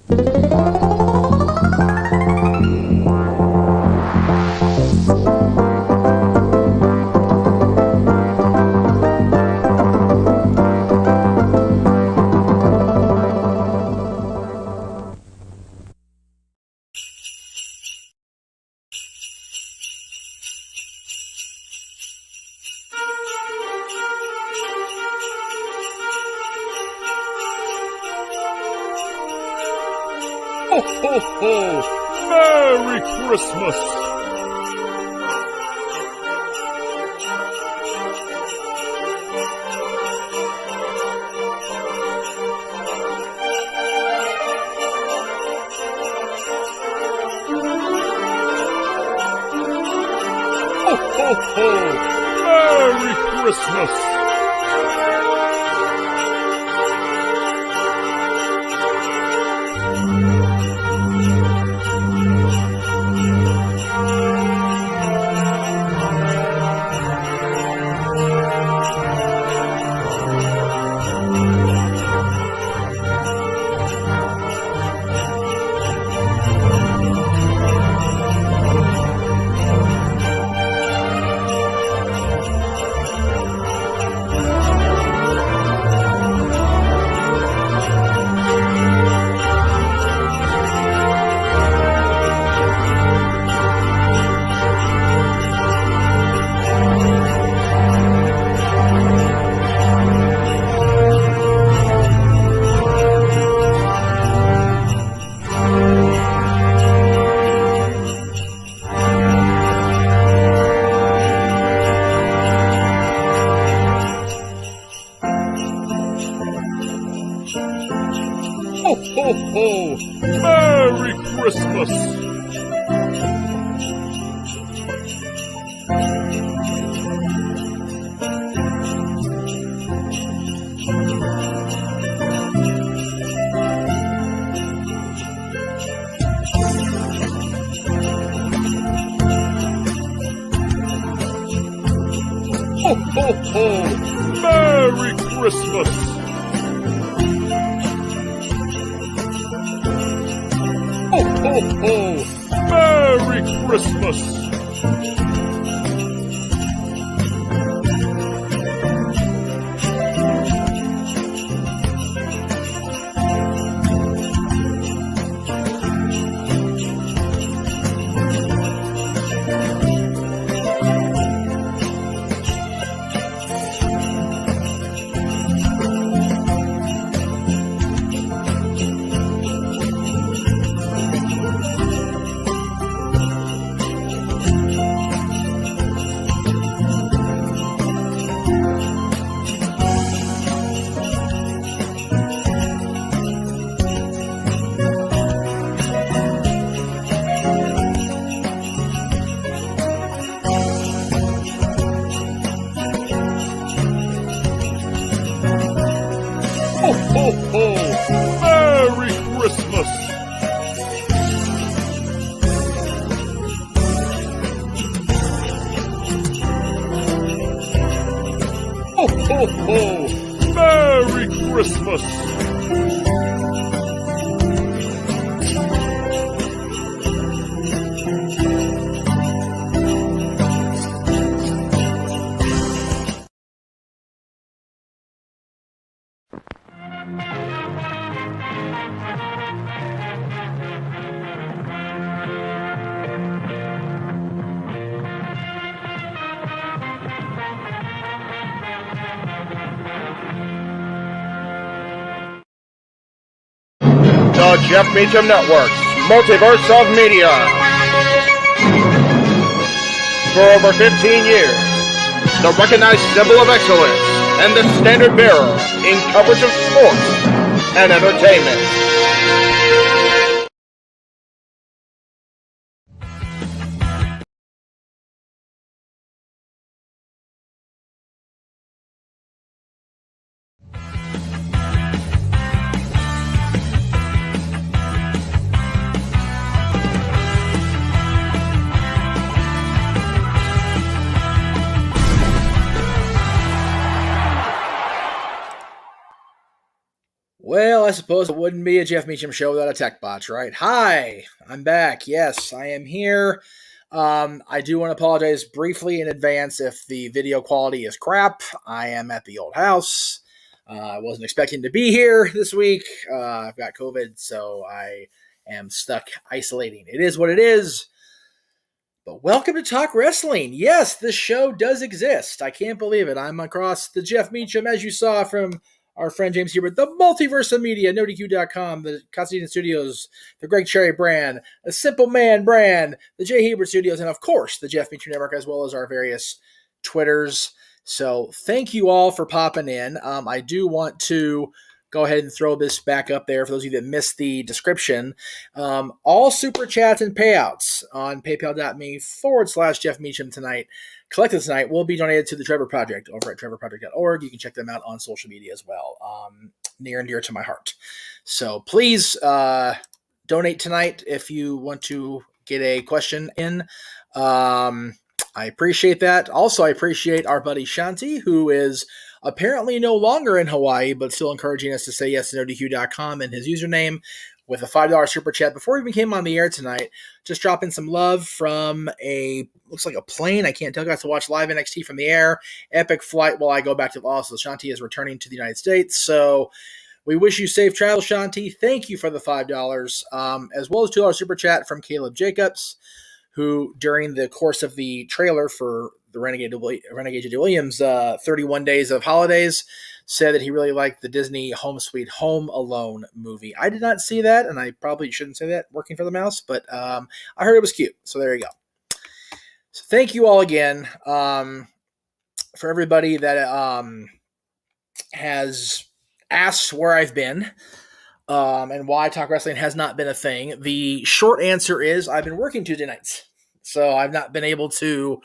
Ho, ho, ho! Merry Christmas! Ho, ho, ho! Merry Christmas! Ho, ho, ho! Merry Christmas! Ho, ho, ho! Merry Christmas! Ho, ho, ho! Merry Christmas! Ho, ho, ho! Merry Christmas! Ho, ho, ho! Merry Christmas! The Jeff Meacham Network's Multiverse of Media. For over 15 years, the recognized symbol of excellence and the standard bearer in coverage of sports and entertainment. Well, I suppose it wouldn't be a Jeff Meacham show without a tech bot, right? Hi, I'm back. Yes, I am here. I do want to apologize briefly in advance if the video quality is crap. I am at the old house. I wasn't expecting to be here this week. I've got COVID, so I am stuck isolating. It is what it is. But welcome to Talk Wrestling. Yes, this show does exist. I can't believe it. I'm across the Jeff Meacham, as you saw from our friend James Hebert, the Multiverse of Media, NoDQ.com, the Constantine Studios, the Greg Cherry brand, the Simple Man brand, the Jay Hebert Studios, and of course, the Jeff Meacham Network, as well as our various Twitters. So thank you all for popping in. I do want to go ahead and throw this back up there for those of you that missed the description. All super chats and payouts on paypal.me/Jeff Meacham tonight, collected tonight, will be donated to the Trevor Project over at trevorproject.org. You can check them out on social media as well. Near and dear to my heart. So please donate tonight if you want to get a question in. I appreciate that. Also, I appreciate our buddy Shanti, who is apparently no longer in Hawaii, but still encouraging us to say yes to NoDQ.com and his username with a $5 super chat before he even came on the air tonight. Just dropping some love from looks like a plane. I can't tell. Got to watch live NXT from the air. Epic flight while I go back to also Shanti is returning to the United States. So we wish you safe travel, Shanti. Thank you for the $5, as well as $2 super chat from Caleb Jacobs, who during the course of the trailer for the Renegade J.D. Williams 31 Days of Holidays said that he really liked the Disney Home Sweet Home Alone movie. I did not see that, and I probably shouldn't say that working for the mouse, but I heard it was cute, so there you go. So thank you all again for everybody that has asked where I've been and why Talk Wrestling has not been a thing. The short answer is I've been working Tuesday nights. So I've not been able to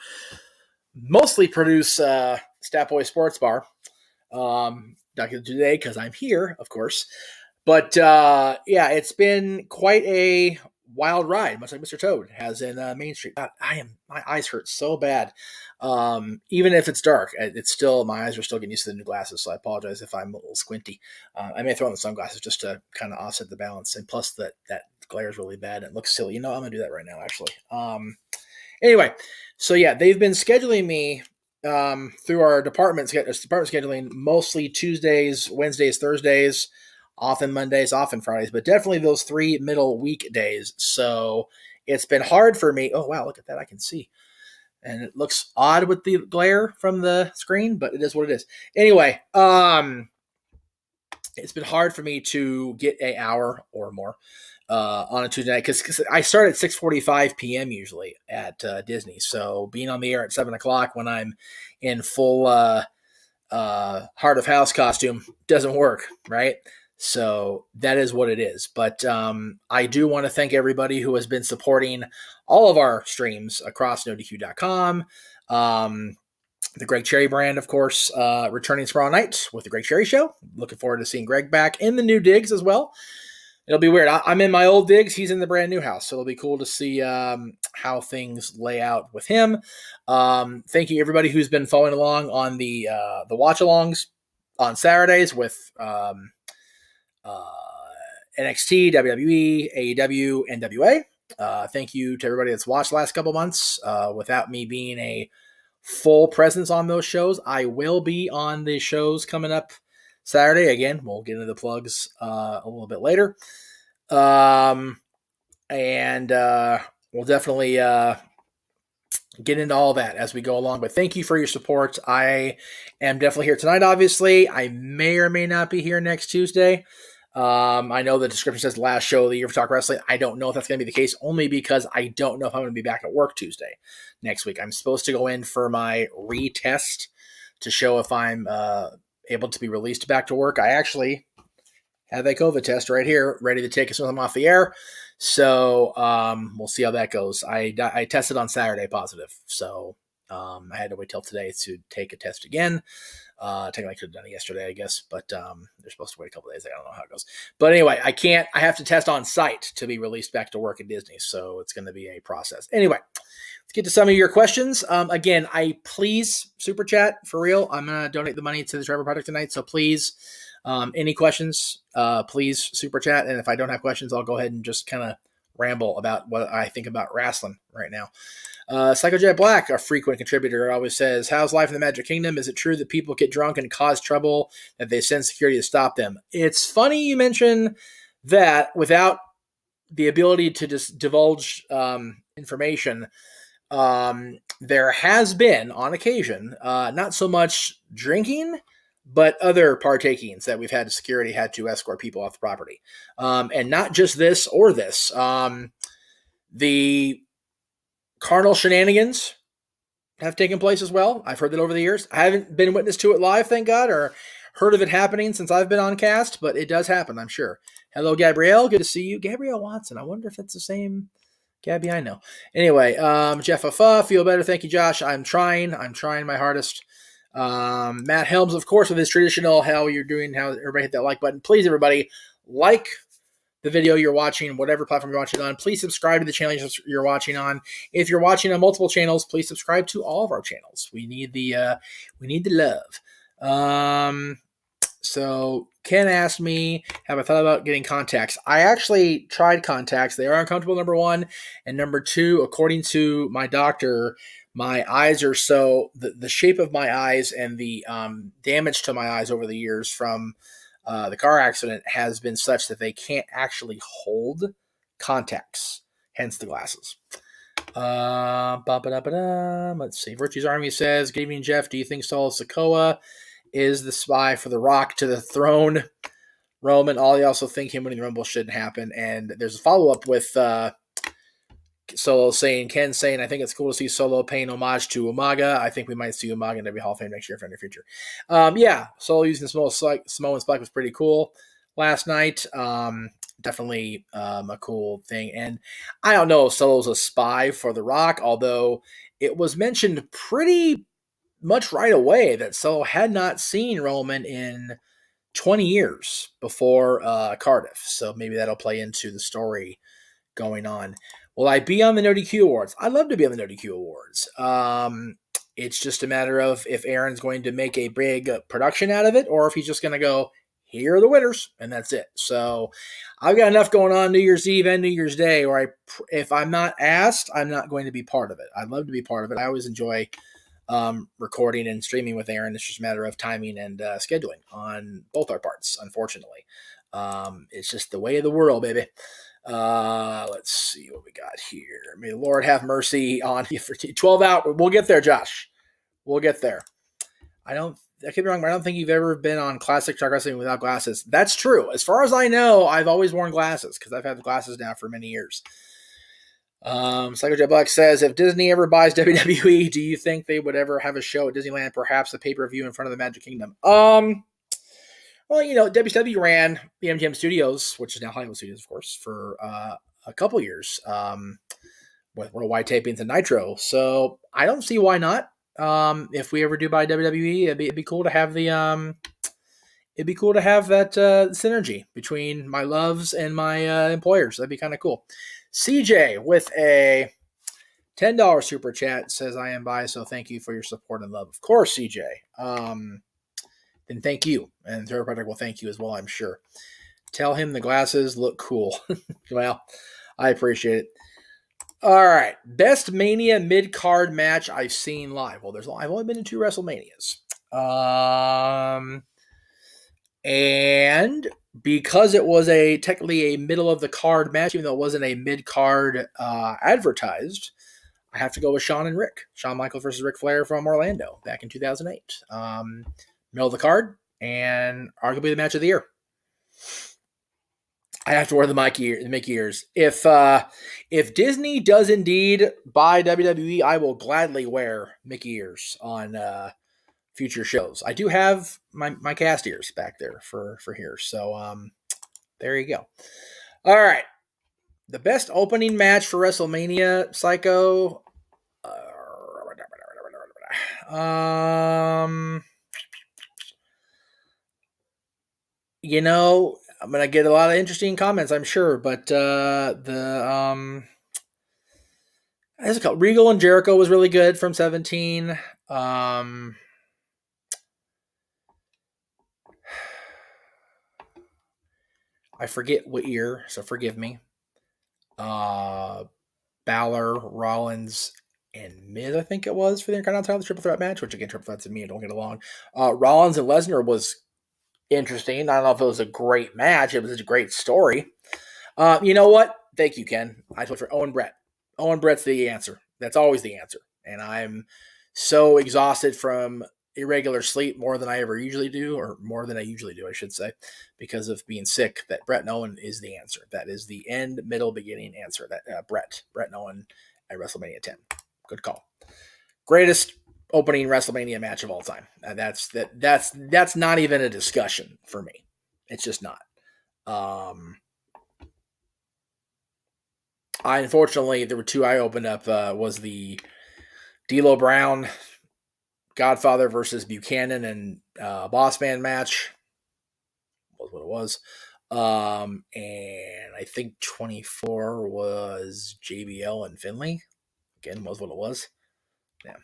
mostly produce Stat Boy Sports Bar. Not going to do today because I'm here, of course. But yeah, it's been quite a wild ride, much like Mr. Toad has in Main Street. God, my eyes hurt so bad. Even if it's dark, my eyes are still getting used to the new glasses. So I apologize if I'm a little squinty. I may throw on the sunglasses just to kind of offset the balance. And plus that glare is really bad and it looks silly. I'm going to do that right now, actually. Anyway, so yeah, they've been scheduling me through our department scheduling, mostly Tuesdays, Wednesdays, Thursdays, often Mondays, often Fridays, but definitely those 3 middle weekdays. So it's been hard for me. Oh, wow, look at that. I can see. And it looks odd with the glare from the screen, but it is what it is. Anyway, it's been hard for me to get an hour or more on a Tuesday night because I start at 6:45 p.m. usually at Disney. So being on the air at 7 o'clock when I'm in full heart of house costume doesn't work, right? So that is what it is. But I do want to thank everybody who has been supporting all of our streams across NoDQ.com. The Greg Cherry brand, of course, returning tomorrow night with the Greg Cherry Show. Looking forward to seeing Greg back in the new digs as well. It'll be weird. I'm in my old digs. He's in the brand new house. So it'll be cool to see how things lay out with him. Thank you, everybody who's been following along on the watch-alongs on Saturdays with NXT, WWE, AEW, NWA. Thank you to everybody that's watched the last couple months. Without me being a full presence on those shows, I will be on the shows coming up Saturday. Again, we'll get into the plugs a little bit later. And we'll definitely get into all that as we go along. But thank you for your support. I am definitely here tonight, obviously. I may or may not be here next Tuesday. I know the description says last show of the year for Talk Wrestling. I don't know if that's going to be the case, only because I don't know if I'm going to be back at work Tuesday next week. I'm supposed to go in for my retest to show if I'm able to be released back to work. I actually have a COVID test right here, ready to take as soon as I'm off the air. So we'll see how that goes. I tested on Saturday positive, so I had to wait till today to take a test again. Technically I could have done it yesterday, I guess, but they're supposed to wait a couple of days. I don't know how it goes. But anyway, I have to test on site to be released back to work at Disney, so it's going to be a process. Anyway, let's get to some of your questions. Again, please super chat for real. I'm gonna donate the money to the Trevor Project tonight, so please, any questions, please super chat. And if I don't have questions, I'll go ahead and just kind of ramble about what I think about wrestling right now. Psycho Jet Black, a frequent contributor, always says, "How's life in the Magic Kingdom? Is it true that people get drunk and cause trouble, that they send security to stop them?" It's funny you mention that without the ability to just divulge information. There has been, on occasion, not so much drinking, but other partakings that we've had security had to escort people off the property. And not just this or this. The carnal shenanigans have taken place as well. I've heard that over the years. I haven't been witness to it live, thank God, or heard of it happening since I've been on cast, but it does happen, I'm sure. Hello, Gabrielle. Good to see you. Gabrielle Watson. I wonder if it's the same Gabby I know. Anyway, Jeff Affa, feel better. Thank you, Josh. I'm trying my hardest. Matt Helms, of course, with his traditional how you're doing, how everybody hit that like button. Please, everybody, like the video you're watching, whatever platform you're watching on. Please subscribe to the channel you're watching on. If you're watching on multiple channels, please subscribe to all of our channels. We need the love. So Ken asked me, have I thought about getting contacts? I actually tried contacts. They are uncomfortable, number one. And number two, according to my doctor, my eyes are so, the shape of my eyes and the damage to my eyes over the years from the car accident has been such that they can't actually hold contacts, hence the glasses. Let's see. Virtue's Army says, good evening, Jeff. Do you think Solo Sikoa is the spy for the Rock to the throne? Roman, Ollie also think him winning the Rumble shouldn't happen. And there's a follow-up with Solo saying, Ken saying, I think it's cool to see Solo paying homage to Umaga. I think we might see Umaga in WWE Hall of Fame next year for the future. Yeah, Solo using Samoan Spike was pretty cool last night. Definitely a cool thing. And I don't know if Solo's a spy for the Rock, although it was mentioned pretty much right away that Solo had not seen Roman in 20 years before Cardiff. So maybe that'll play into the story going on. Will I be on the No DQ Awards? I'd love to be on the No DQ Awards. It's just a matter of if Aaron's going to make a big production out of it or if he's just going to go, here are the winners, and that's it. So I've got enough going on New Year's Eve and New Year's Day where if I'm not asked, I'm not going to be part of it. I'd love to be part of it. I always enjoy recording and streaming with Aaron. It's just a matter of timing and scheduling on both our parts, unfortunately. It's just the way of the world, baby. Let's see what we got here. May the Lord have mercy on you for 12 out. We'll get there, Josh. We'll get there. I could be wrong, but I don't think you've ever been on Classic Truck Wrestling without glasses. That's true. As far as I know, I've always worn glasses because I've had the glasses now for many years. Psycho Jet Black says, if Disney ever buys WWE, do you think they would ever have a show at Disneyland, perhaps a pay-per-view in front of the Magic Kingdom? Well, WCW ran the MGM Studios, which is now Hollywood Studios, of course, for a couple years with Worldwide Tapings and Nitro. So I don't see why not. If we ever do buy WWE, it'd be cool to have the that synergy between my loves and my employers. That'd be kind of cool. CJ with a $10 super chat says, I am by, so thank you for your support and love. Of course, CJ. Then thank you. And Trevor Project will thank you as well, I'm sure. Tell him the glasses look cool. Well, I appreciate it. All right. Best Mania mid-card match I've seen live. Well, I've only been to 2 WrestleManias. And because it was technically a middle of the card match, even though it wasn't a mid-card advertised, I have to go with Shawn and Rick. Shawn Michaels versus Ric Flair from Orlando back in 2008. Middle of the card and arguably the match of the year. I have to wear the Mickey ears. If Disney does indeed buy WWE, I will gladly wear Mickey ears on future shows. I do have my cast ears back there for here. So there you go. All right. The best opening match for WrestleMania, Psycho. I'm going to get a lot of interesting comments, I'm sure, but There's a couple. Regal and Jericho was really good from 17. I forget what year, so forgive me. Balor, Rollins, and Miz, I think it was, for the Intercontinental title, triple threat match, which again, triple threats and me don't get along. Rollins and Lesnar was interesting. I don't know if it was a great match. It was a great story. You know what? Thank you, Ken. I told for Owen Brett. Owen Brett's the answer. That's always the answer. And I'm so exhausted from irregular sleep, more than I ever usually do, or more than I usually do, I should say, because of being sick, that Brett and Owen is the answer. That is the end, middle, beginning answer. That Brett and Owen at WrestleMania 10. Good call. Greatest opening WrestleMania match of all time. That's not even a discussion for me. It's just not. Unfortunately, there were two I opened up. Was the D'Lo Brown Godfather versus Buchanan and Boss Man match. Was what it was. And I think 24 was JBL and Finley. Again, was what it was. Yeah.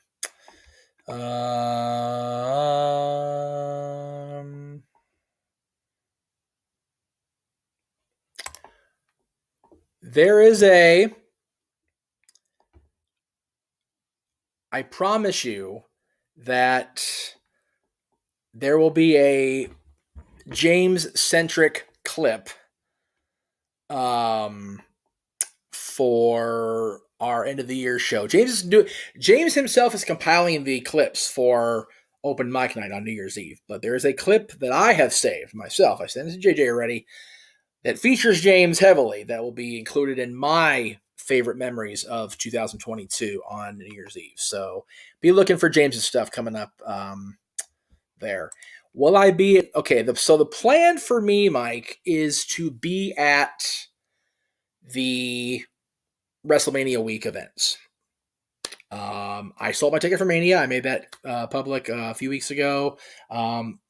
There is I promise you that there will be a James-centric clip for our end of the year show. James himself is compiling the clips for open mic night on New Year's Eve, but there is a clip that I have saved myself. I sent it to JJ already that features James heavily that will be included in my favorite memories of 2022 on New Year's Eve. So be looking for James's stuff coming up there. Will I be okay? So the plan for me, Mike, is to be at the WrestleMania week events. I sold my ticket for Mania. I made that public a few weeks ago.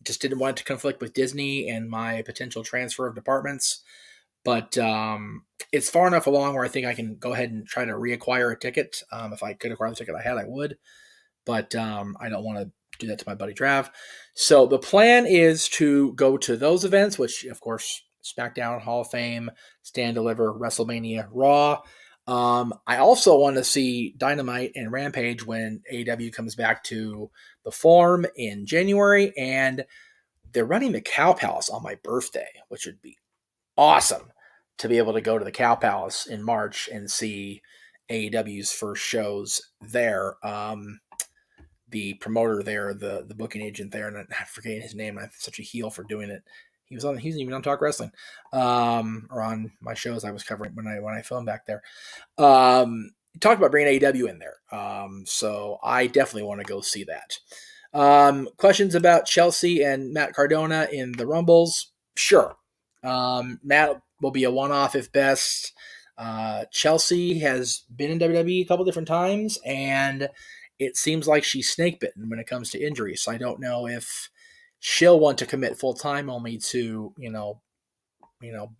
Just didn't want it to conflict with Disney and my potential transfer of departments. But it's far enough along where I think I can go ahead and try to reacquire a ticket. If I could acquire the ticket I had, I would. But I don't want to do that to my buddy Trav. So the plan is to go to those events, which, of course, SmackDown, Hall of Fame, Stand Deliver, WrestleMania, Raw. I also want to see Dynamite and Rampage when AEW comes back to the Forum in January. And they're running the Cow Palace on my birthday, which would be awesome to be able to go to the Cow Palace in March and see AEW's first shows there. The promoter there, the booking agent there, and I'm forgetting his name. I'm such a heel for doing it. He wasn't even on Talk Wrestling, or on my shows I was covering when I filmed back there. Talked about bringing AEW in there. So I definitely want to go see that. Questions about Chelsea and Matt Cardona in the Rumbles? Sure. Matt will be a one-off if best. Chelsea has been in WWE a couple different times, and it seems like she's snake bitten when it comes to injuries. So I don't know if she'll want to commit full time only to,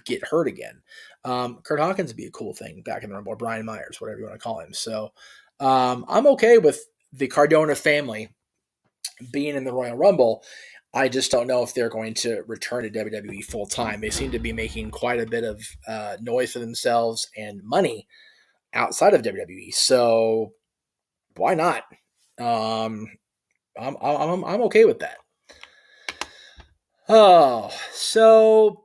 get hurt again. Kurt Hawkins would be a cool thing back in the Rumble, or Brian Myers, whatever you want to call him. So I'm okay with the Cardona family being in the Royal Rumble. I just don't know if they're going to return to WWE full time. They seem to be making quite a bit of noise for themselves and money outside of WWE. So why not? I'm okay with that. Oh, so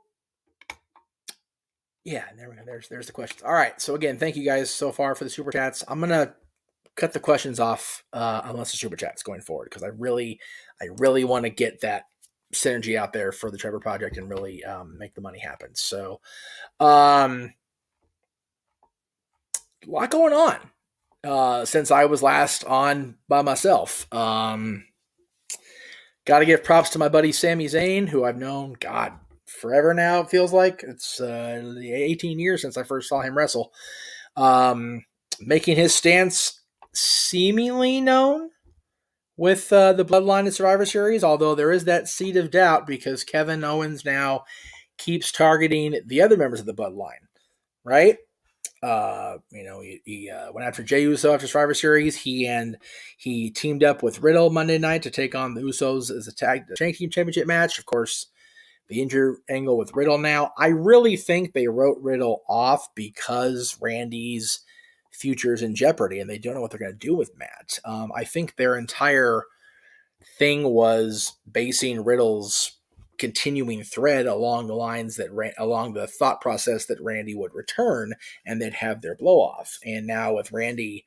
yeah, there's the questions. All right, so again, thank you guys so far for the super chats. I'm gonna cut the questions off unless the super chats going forward, because I really want to get that synergy out there for the Trevor Project and really make the money happen. So, a lot going on since I was last on by myself. Got to give props to my buddy Sami Zayn, who I've known, God, forever now, it feels like. It's 18 years since I first saw him wrestle. Making his stance seemingly known with the Bloodline and Survivor Series, although there is that seed of doubt because Kevin Owens now keeps targeting the other members of the Bloodline, right? He went after Jey Uso after Survivor Series. He teamed up with Riddle Monday night to take on the Usos as a tag team championship match. Of course, the injury angle with Riddle now. I really think they wrote Riddle off because Randy's future is in jeopardy and they don't know what they're going to do with Matt. I think their entire thing was basing Riddle's continuing thread along the lines that along the thought process that Randy would return and they'd have their blow off. And now with Randy,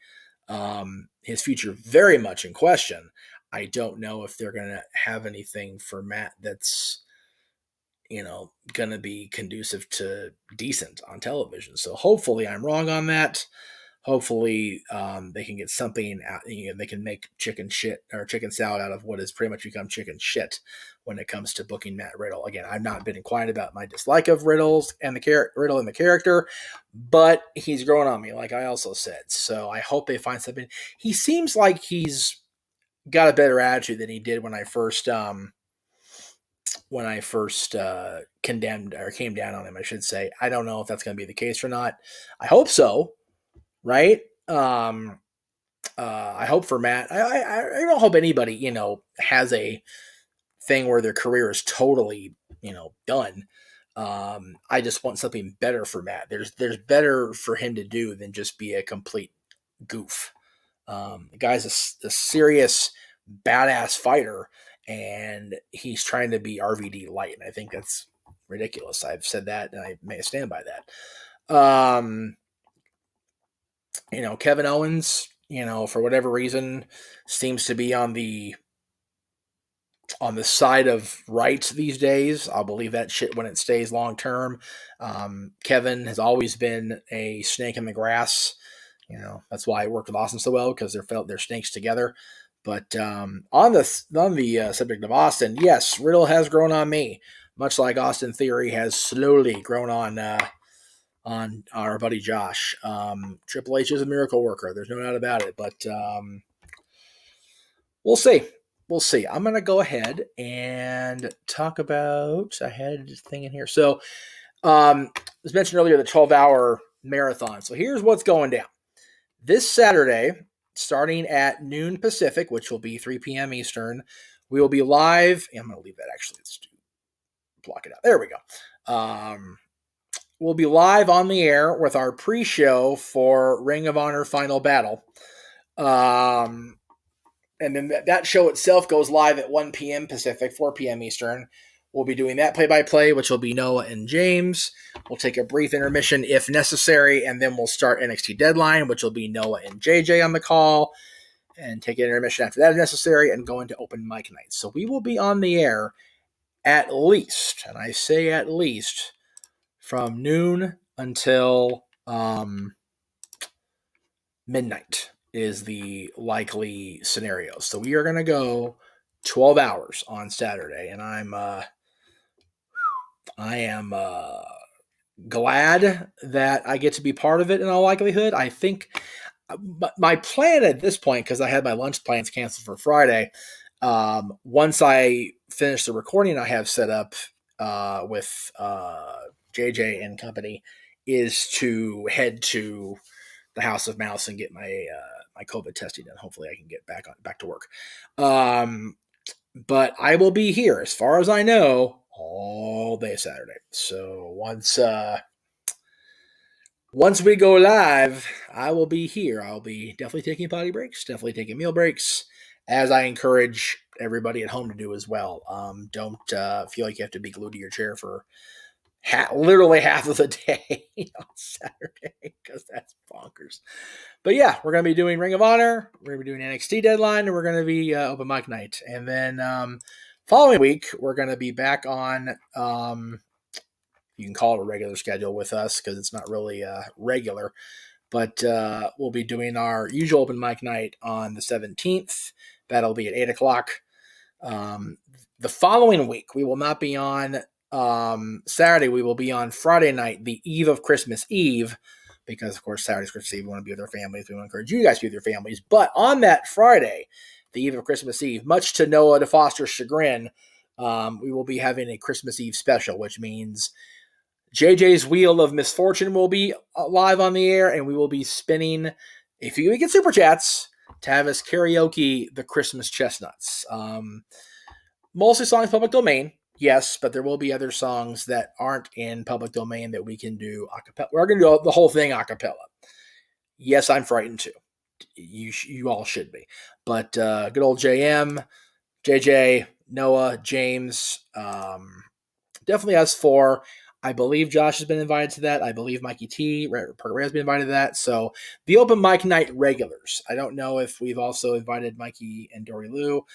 his future very much in question, I don't know if they're going to have anything for Matt that's, going to be conducive to decent on television. So hopefully I'm wrong on that. Hopefully they can get something out. They can make chicken salad out of what has pretty much become chicken shit when it comes to booking Matt Riddle. Again, I've not been quiet about my dislike of Riddle and the character, but he's growing on me, like I also said. So I hope they find something. He seems like he's got a better attitude than he did when I first condemned or came down on him, I should say. I don't know if that's going to be the case or not. I hope so. Right? I hope for Matt. I don't hope anybody, has a thing where their career is totally, done. I just want something better for Matt. There's better for him to do than just be a complete goof. The guy's a serious, badass fighter, and he's trying to be RVD light, and I think that's ridiculous. I've said that, and I may stand by that. Kevin Owens, for whatever reason, seems to be on the side of right these days. I'll believe that shit when it stays long term. Kevin has always been a snake in the grass. That's why I worked with Austin so well, because they're snakes together. But on the subject of Austin, yes, Riddle has grown on me, much like Austin Theory has slowly grown on our buddy Josh. Triple H is a miracle worker. There's no doubt about it. But we'll see. We'll see. I'm going to go ahead and talk about, I had a thing in here. So, as mentioned earlier, the 12-hour marathon. So here's what's going down. This Saturday, starting at noon Pacific, which will be 3 p.m. Eastern, we will be live. I'm going to leave that actually. Let's block it out. There we go. We'll be live on the air with our pre-show for Ring of Honor Final Battle. And then that show itself goes live at 1 p.m. Pacific, 4 p.m. Eastern. We'll be doing that play-by-play, which will be Noah and James. We'll take a brief intermission if necessary, and then we'll start NXT Deadline, which will be Noah and JJ on the call, and take an intermission after that if necessary, and go into open mic night. So we will be on the air at least, and I say at least, from noon until midnight is the likely scenario. So we are going to go 12 hours on Saturday, and I am glad that I get to be part of it in all likelihood. I think my plan at this point, because I had my lunch plans canceled for Friday, once I finish the recording I have set up with JJ and company, is to head to the House of Mouse and get my my COVID testing done. Hopefully I can get back to work. But I will be here, as far as I know, all day Saturday. So once we go live, I will be here. I'll be definitely taking potty breaks, definitely taking meal breaks, as I encourage everybody at home to do as well. Don't feel like you have to be glued to your chair for literally half of the day on Saturday, because that's bonkers. But yeah, we're going to be doing Ring of Honor, we're going to be doing NXT Deadline, and we're going to be open mic night. And then following week, we're going to be back on, you can call it a regular schedule with us, because it's not really regular, but we'll be doing our usual open mic night on the 17th. That'll be at 8 o'clock. The following week, we will not be on Saturday. We will be on Friday night, the eve of Christmas Eve, because of course Saturday's Christmas Eve. We want to be with our families. We want to encourage you guys to be with your families. But on that Friday, the eve of Christmas Eve, much to Noah DeFoster's chagrin, we will be having a Christmas Eve special, which means JJ's Wheel of Misfortune will be live on the air, and we will be spinning, if you get super chats, to have us karaoke the Christmas Chestnuts. Mostly songs public domain, yes, but there will be other songs that aren't in public domain that we can do a cappella. We're going to do the whole thing a cappella. Yes, I'm frightened too. You all should be. But good old JM, JJ, Noah, James, definitely us four. I believe Josh has been invited to that. I believe Mikey T has been invited to that. So the open mic night regulars. I don't know if we've also invited Mikey and Dory Lou.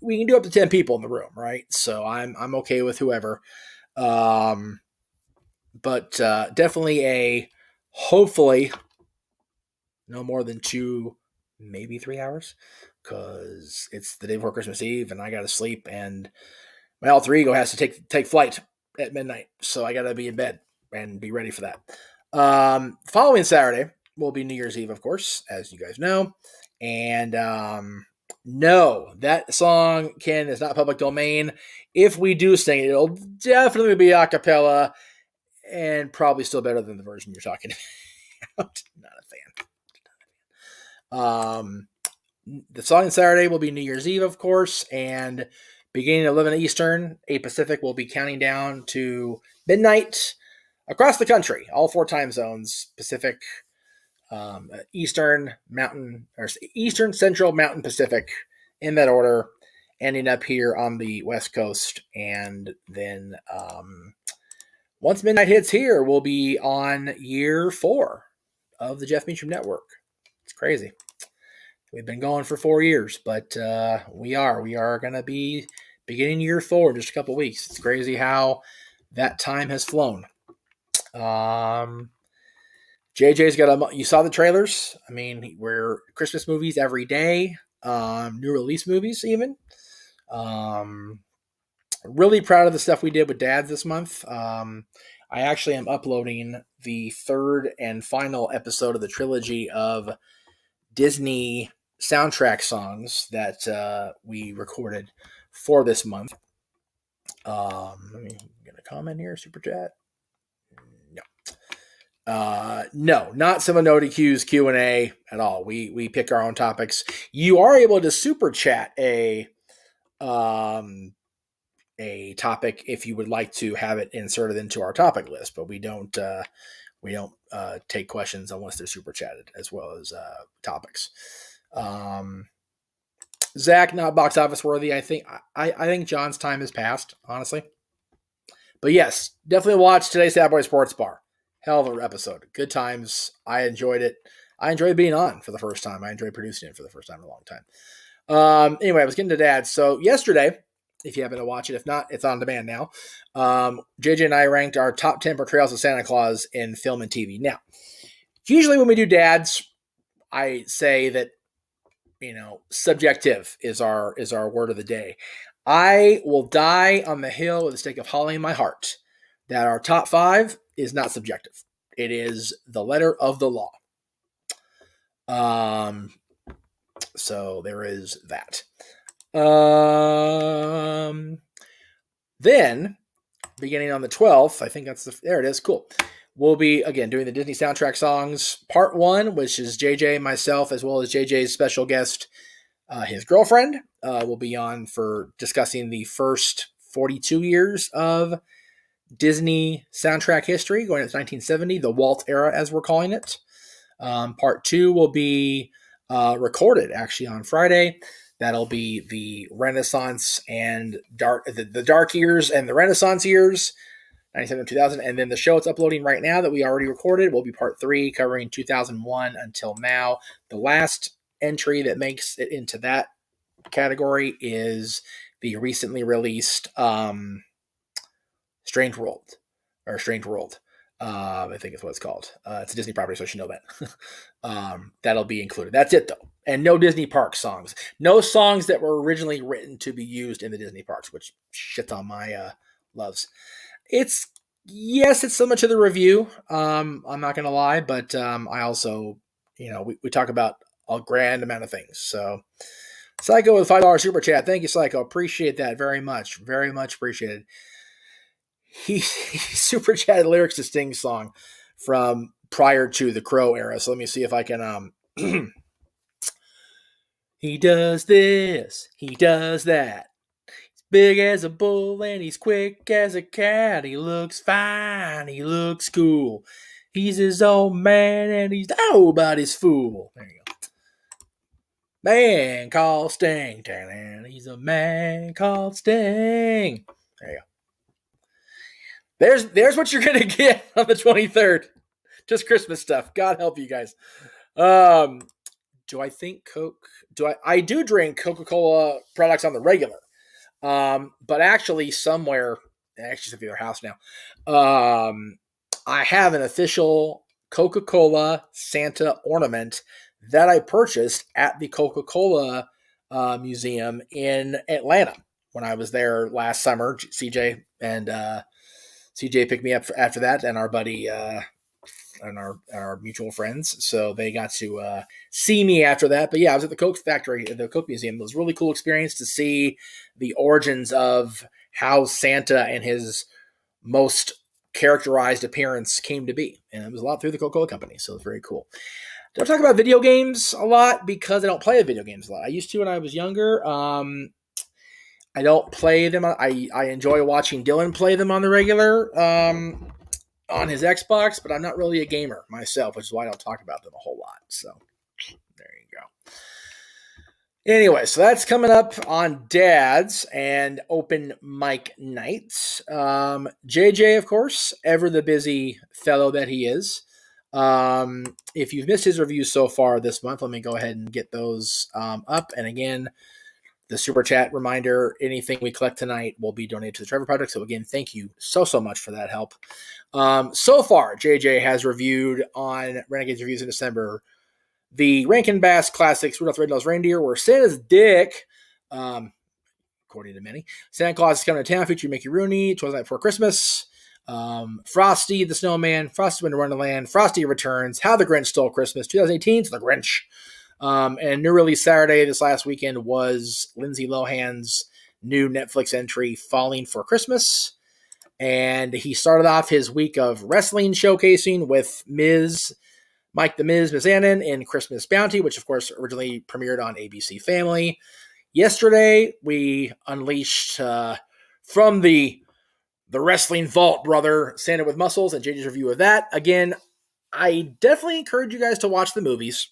We can do up to 10 people in the room, right? So I'm okay with whoever. But definitely hopefully no more than 2, maybe 3 hours, because it's the day before Christmas Eve and I got to sleep, and my alter ego has to take flight at midnight, so I got to be in bed and be ready for that. Following Saturday will be New Year's Eve, of course, as you guys know. And no, that song, Ken, is not public domain. If we do sing it, it'll definitely be a cappella and probably still better than the version you're talking about. Not a fan. The song on Saturday will be New Year's Eve, of course, and beginning at 11 Eastern, 8 Pacific will be counting down to midnight across the country, all 4 time zones: Pacific, Eastern, Mountain, or Eastern, Central, Mountain, Pacific, in that order, ending up here on the West Coast. And then once midnight hits here, we'll be on year 4 of the Jeff Meacham Network. It's crazy. We've been going for 4 years, but we are going to be beginning year 4 in just a couple weeks. It's crazy how that time has flown. JJ's got you saw the trailers. I mean, we're Christmas movies every day, new release movies even. Really proud of the stuff we did with Dads this month. I actually am uploading the 3rd and final episode of the trilogy of Disney soundtrack songs that we recorded for this month. Let me get a comment here, super chat. No, not Simonoti Q's Q&A at all. We pick our own topics. You are able to super chat a topic if you would like to have it inserted into our topic list, but we don't take questions unless they're super chatted, as well as topics. Zach, not box office worthy. I think John's time has passed, honestly. But yes, definitely watch today's Sad Boy Sports Bar. Hell of an episode. Good times. I enjoyed it. I enjoyed being on for the first time. I enjoyed producing it for the first time in a long time. Anyway, I was getting to Dad. So yesterday, if you happen to watch it, if not, it's on demand now. JJ and I ranked our top 10 portrayals of Santa Claus in film and TV. Now, usually when we do Dads, I say that, subjective is our word of the day. I will die on the hill with the stake of holly in my heart that our top 5 is not subjective. It is the letter of the law. So there is that. Then, beginning on the 12th, I think there it is, cool. We'll be, again, doing the Disney soundtrack songs, part 1, which is JJ, myself, as well as JJ's special guest, his girlfriend, will be on for discussing the first 42 years of Disney soundtrack history, going into 1970, the Walt era, as we're calling it. Part 2 will be recorded, actually, on Friday. That'll be the Renaissance and the dark years and the Renaissance years, 97 to 2000. And then the show it's uploading right now that we already recorded will be part 3, covering 2001 until now. The last entry that makes it into that category is the recently released Strange World. I think is what it's called. It's a Disney property, so I should know that. That'll be included. That's it, though. And no Disney park songs. No songs that were originally written to be used in the Disney parks, which shits on my loves. It's so much of the review. I'm not going to lie, but I also, we talk about a grand amount of things. So Psycho with $5 super chat. Thank you, Psycho. Appreciate that very much. Very much appreciated. he super chatted lyrics to Sting's song from prior to the Crow era. So let me see if I can. He does this, he does that. He's big as a bull and he's quick as a cat. He looks fine, he looks cool. He's his own man and he's nobody's fool. There you go. Man called Sting. He's a man called Sting. There you go. There's what you're gonna get on the 23rd. Just Christmas stuff. God help you guys. Do I think Coke? I do drink Coca-Cola products on the regular. But actually somewhere, actually at your house now, I have an official Coca-Cola Santa ornament that I purchased at the Coca-Cola Museum in Atlanta when I was there last summer. CJ picked me up after that, and our buddy and our mutual friends. So they got to see me after that. But yeah, I was at the Coke factory, the Coke Museum. It was a really cool experience to see the origins of how Santa and his most characterized appearance came to be. And it was a lot through the Coca-Cola company. So it's very cool. Don't talk about video games a lot because I don't play video games a lot. I used to when I was younger. I don't play them. I enjoy watching Dylan play them on the regular on his Xbox, but I'm not really a gamer myself, which is why I don't talk about them a whole lot. So there you go. Anyway, so that's coming up on Dads and Open Mic Nights. JJ, of course, ever the busy fellow that he is. If you've missed his reviews so far this month, let me go ahead and get those up. And again, the super chat reminder, anything we collect tonight will be donated to the Trevor Project. So again, thank you so much for that help. So far, JJ has reviewed on Renegades Reviews in December the Rankin Bass Classics Rudolph the Red-Nosed Reindeer, where Santa's dick, according to many, Santa Claus is coming to town, featuring Mickey Rooney, 12 Night Before Christmas, Frosty the Snowman, Frosty Winter Wonderland, Frosty Returns, How the Grinch Stole Christmas, 2018, The Grinch. And new release Saturday this last weekend was Lindsay Lohan's new Netflix entry, Falling for Christmas. And he started off his week of wrestling showcasing with Mike the Miz Mizanin in Christmas Bounty, which of course originally premiered on ABC Family. Yesterday, we unleashed from the wrestling vault, brother, Santa with Muscles, and JJ's review of that. Again, I definitely encourage you guys to watch the movies,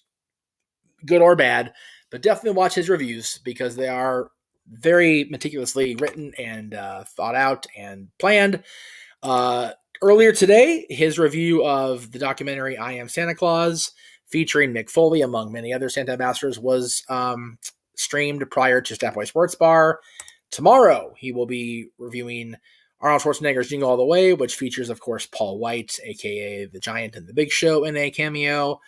good or bad, but definitely watch his reviews because they are very meticulously written and thought out and planned. Earlier today, his review of the documentary I Am Santa Claus, featuring Mick Foley, among many other Santa ambassadors, was streamed prior to Stat Boy Sports Bar. Tomorrow, he will be reviewing Arnold Schwarzenegger's Jingle All the Way, which features, of course, Paul White, a.k.a. The Giant and the Big Show, in a cameo.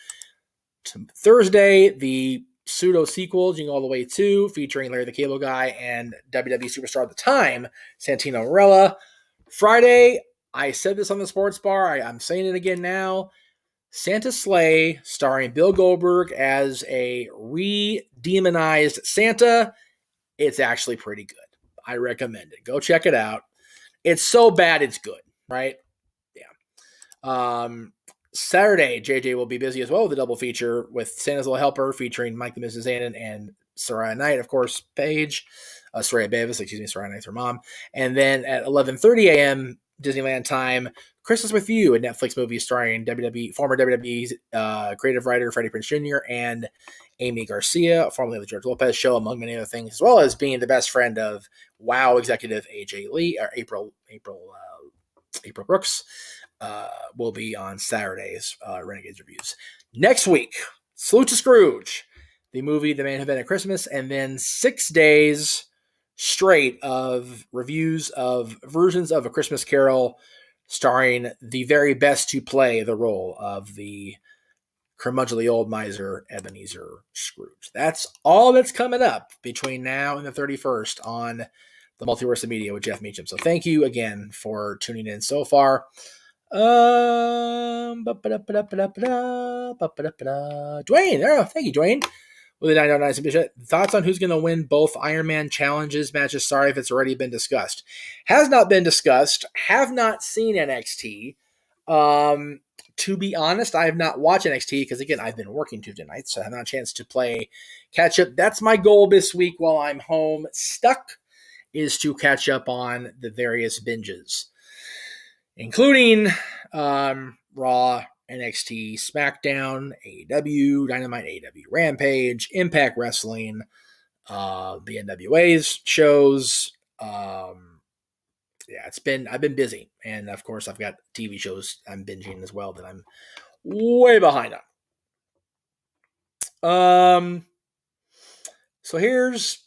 Thursday, the pseudo-sequel, Jingle All the Way 2, featuring Larry the Cable Guy and WWE superstar at the time, Santino Marella. Friday, I said this on the Sports Bar, I'm saying it again now, Santa's Sleigh, starring Bill Goldberg as a re-demonized Santa. It's actually pretty good. I recommend it. Go check it out. It's so bad it's good, right? Yeah. Saturday, JJ will be busy as well with a double feature with Santa's Little Helper featuring Mike the Mrs. Zanin and Soraya Knight, of course, Soraya Beavis, Soraya Knight's her mom. And then at 11:30 a.m. Disneyland time, Christmas with You, a Netflix movie starring former WWE creative writer Freddie Prinze Jr. and Amy Garcia, formerly of the George Lopez Show, among many other things, as well as being the best friend of WoW executive April Brooks. Will be on Saturday's Renegades Reviews. Next week, Salute to Scrooge, the movie The Man Who Invented Christmas, and then 6 days straight of reviews of versions of A Christmas Carol starring the very best to play the role of the curmudgeonly old miser Ebenezer Scrooge. That's all that's coming up between now and the 31st on the Multiverse of Media with Jeff Meacham. So thank you again for tuning in so far. Dwayne, thank you, Dwayne. with the 909 submission. Thoughts on who's going to win both Ironman challenges matches? Sorry if it's already been discussed. Has not been discussed. Have not seen NXT. To be honest, I have not watched NXT because, again, I've been working Tuesday nights, so I have not a chance to play catch up. That's my goal this week while I'm home stuck, is to catch up on the various binges, including Raw, NXT, SmackDown, AEW, Dynamite, AEW Rampage, Impact Wrestling, the NWA's shows. Yeah, I've been busy. And of course, I've got TV shows I'm binging as well that I'm way behind on. So here's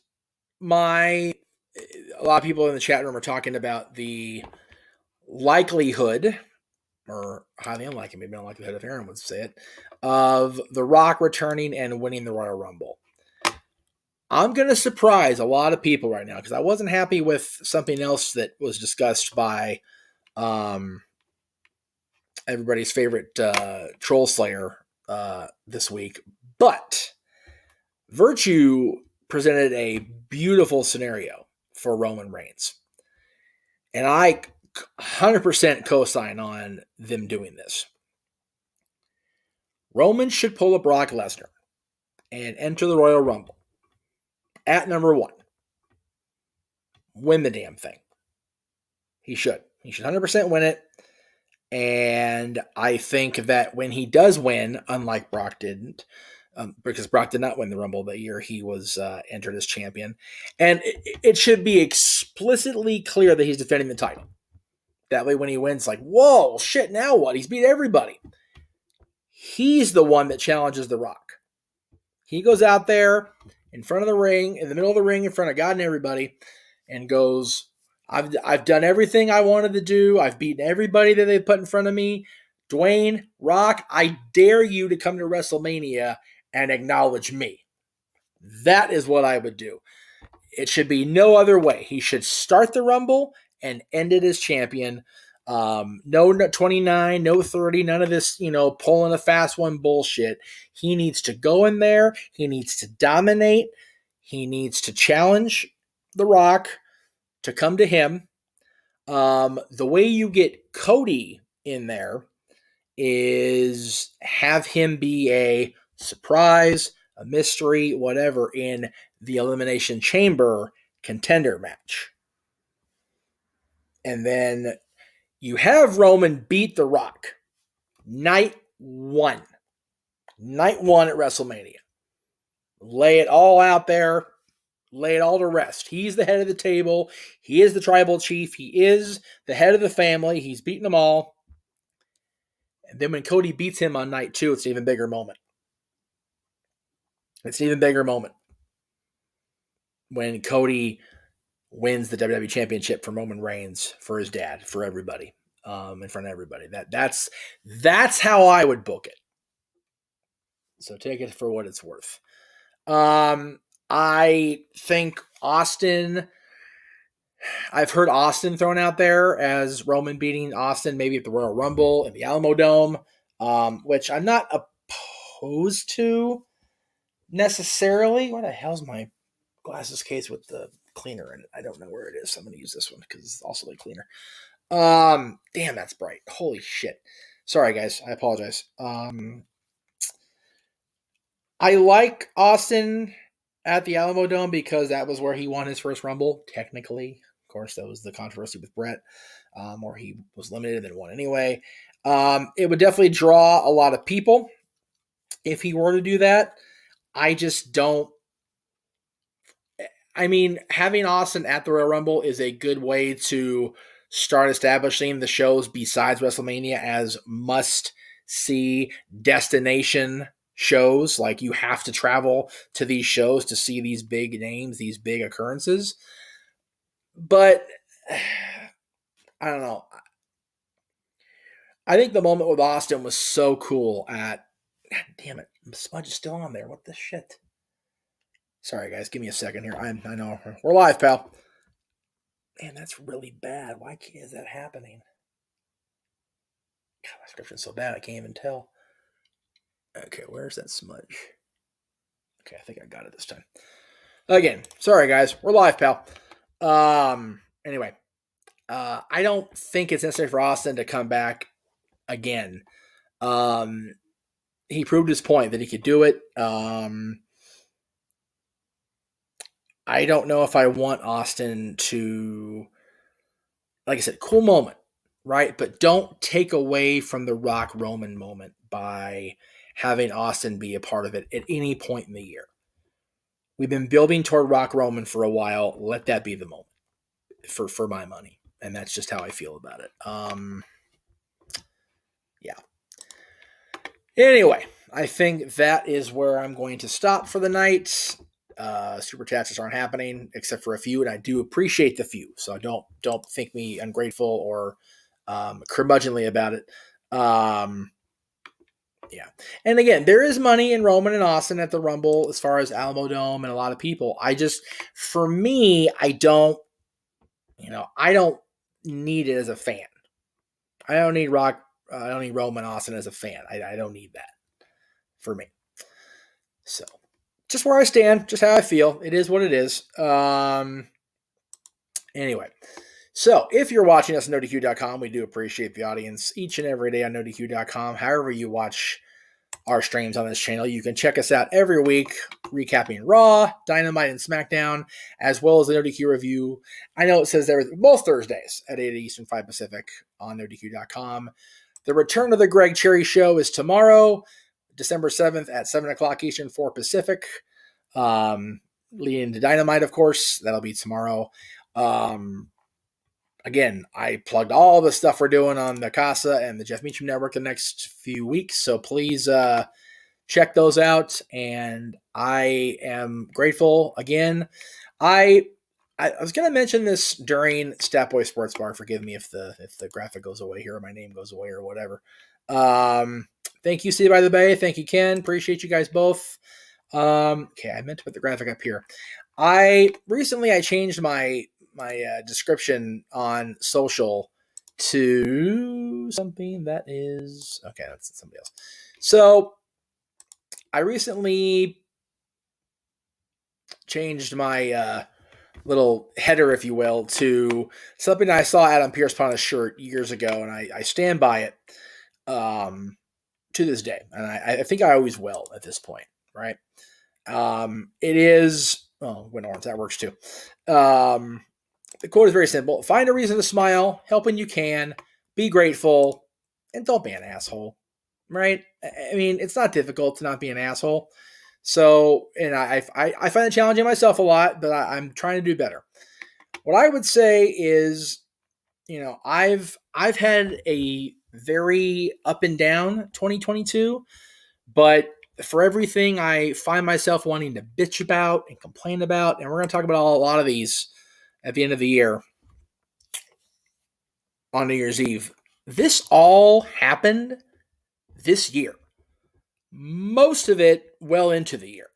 a lot of people in the chat room are talking about the likelihood, or highly unlikely, maybe unlikelihood if Aaron would say it, of The Rock returning and winning the Royal Rumble. I'm going to surprise a lot of people right now because I wasn't happy with something else that was discussed by everybody's favorite troll slayer this week. But Virtue presented a beautiful scenario for Roman Reigns. And I 100% co-sign on them doing this. Roman should pull a Brock Lesnar and enter the Royal Rumble at number 1. Win the damn thing. He should. He should 100% win it. And I think that when he does win, unlike Brock didn't, because Brock did not win the Rumble that year he was entered as champion, and it should be explicitly clear that he's defending the title. That way when he wins, like, whoa, shit, now what? He's beat everybody. He's the one that challenges The Rock. He goes out there in front of the ring, in the middle of the ring, in front of God and everybody, and goes, I've done everything I wanted to do. I've beaten everybody that they put in front of me. Dwayne, Rock, I dare you to come to WrestleMania and acknowledge me. That is what I would do. It should be no other way. He should start the Rumble and end it as champion. No 29, no 30, none of this, pulling a fast one bullshit. He needs to go in there. He needs to dominate. He needs to challenge The Rock to come to him. The way you get Cody in there is have him be a surprise, a mystery, whatever, in the Elimination Chamber contender match. And then you have Roman beat The Rock night 1. Night 1 at WrestleMania. Lay it all out there. Lay it all to rest. He's the head of the table. He is the tribal chief. He is the head of the family. He's beaten them all. And then when Cody beats him on night 2, it's an even bigger moment. It's an even bigger moment. When Cody wins the WWE Championship from Roman Reigns for his dad, for everybody, in front of everybody. That's how I would book it. So take it for what it's worth. I think Austin, I've heard Austin thrown out there as Roman beating Austin, maybe at the Royal Rumble in the Alamo Dome, which I'm not opposed to necessarily. Where the hell's my glasses case with the cleaner in it? I don't know where it is. So I'm going to use this one because it's also the cleaner. Damn, that's bright. Holy shit. Sorry, guys. I apologize. I like Austin at the Alamo Dome because that was where he won his first Rumble, technically. Of course, that was the controversy with Brett, where he was limited and then won anyway. It would definitely draw a lot of people if he were to do that. I just don't. I mean, having Austin at the Royal Rumble is a good way to start establishing the shows besides WrestleMania as must-see destination shows. Like, you have to travel to these shows to see these big names, these big occurrences. But I don't know. I think the moment with Austin was so cool at, God damn it, the smudge is still on there. What the shit? Sorry, guys. Give me a second here. I know. We're live, pal. Man, that's really bad. Why is that happening? God, my description's so bad I can't even tell. Okay, where's that smudge? Okay, I think I got it this time. Again, sorry guys, we're live, pal. Anyway, I don't think it's necessary for Austin to come back again. He proved his point that he could do it. I don't know if I want Austin to, like I said, cool moment, right? But don't take away from the Rock Roman moment by having Austin be a part of it at any point in the year. We've been building toward Rock Roman for a while. Let that be the moment for my money. And that's just how I feel about it. Yeah. Anyway, I think that is where I'm going to stop for the night. Super chats aren't happening except for a few, and I do appreciate the few. So don't think me ungrateful or curmudgeonly about it. Yeah. And again, there is money in Roman and Austin at the Rumble as far as Alamo Dome and a lot of people. For me, I don't need it as a fan. I don't need Roman Austin as a fan. I don't need that for me. So just where I stand, just how I feel. It is what it is. Anyway, so if you're watching us on NoDQ.com, we do appreciate the audience each and every day on NoDQ.com. However you watch our streams on this channel, you can check us out every week, recapping Raw, Dynamite, and SmackDown, as well as the NoDQ review. I know it says there both Thursdays at 8 Eastern, 5 Pacific on NoDQ.com. The return of the Greg Cherry Show is tomorrow, December 7th at 7 o'clock Eastern, 4 Pacific. Leading to Dynamite, of course. That'll be tomorrow. Again, I plugged all the stuff we're doing on the Casa and the Jeff Meacham Network the next few weeks, so please check those out. And I am grateful again. I was going to mention this during Statboy Sports Bar. Forgive me if the graphic goes away here or my name goes away or whatever. Thank you, City by the Bay. Thank you, Ken. Appreciate you guys both. Okay, I meant to put the graphic up here. I changed my description on social to something that is okay. That's somebody else. So I recently changed my little header, if you will, to something I saw Adam Pearce put on a shirt years ago, and I stand by it to this day, and I think I always will at this point, right? It is when orange that works too. The quote is very simple. Find a reason to smile, help when you can, be grateful, and don't be an asshole, right? I mean, it's not difficult to not be an asshole. So, and I find it challenging myself a lot, but I'm trying to do better. What I would say is, I've had a very up and down 2022, but for everything I find myself wanting to bitch about and complain about, and we're going to talk about a lot of these at the end of the year on New Year's Eve. This all happened this year. Most of it well into the year,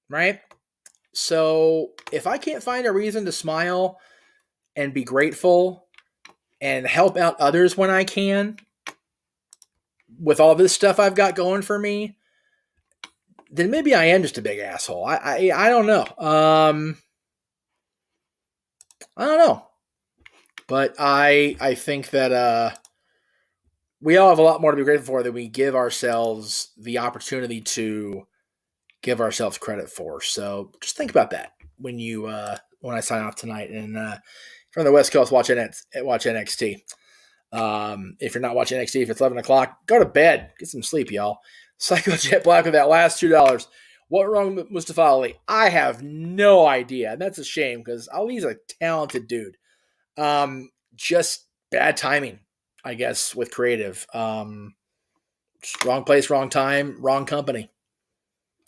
right? So if I can't find a reason to smile and be grateful and help out others when I can with all this stuff I've got going for me, then maybe I am just a big asshole. I don't know. I don't know. But I think that we all have a lot more to be grateful for than we give ourselves the opportunity to give ourselves credit for. So just think about that when I sign off tonight. And from the West Coast, watch NXT. If you're not watching NXT, if it's 11 o'clock, go to bed. Get some sleep, y'all. Psycho Jet Black with that last $2. What wrong with Mustafa Ali? I have no idea. And that's a shame because Ali's a talented dude. Just bad timing, I guess, with creative. Just wrong place, wrong time, wrong company.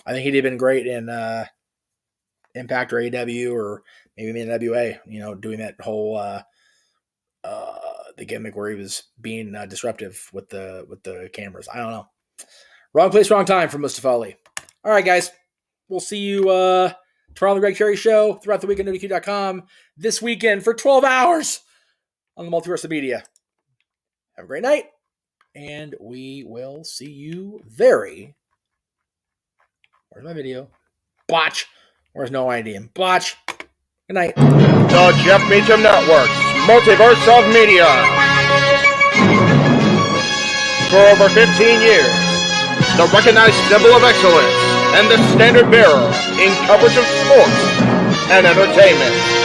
I think he'd have been great in Impact or AEW or maybe in NWA, doing that whole the gimmick where he was being disruptive with the cameras. I don't know. Wrong place, wrong time for Mustafa Ali. All right, guys. We'll see you tomorrow on the Greg Cherry Show, throughout the week at NoDQ.com, this weekend for 12 hours on the Multiverse of Media. Have a great night, and we will see you very Where's my video? Botch. Where's no ID? Botch. Good night. The Jeff Meacham Network's Multiverse of Media. For over 15 years, the recognized symbol of excellence and the standard bearer in coverage of sports and entertainment.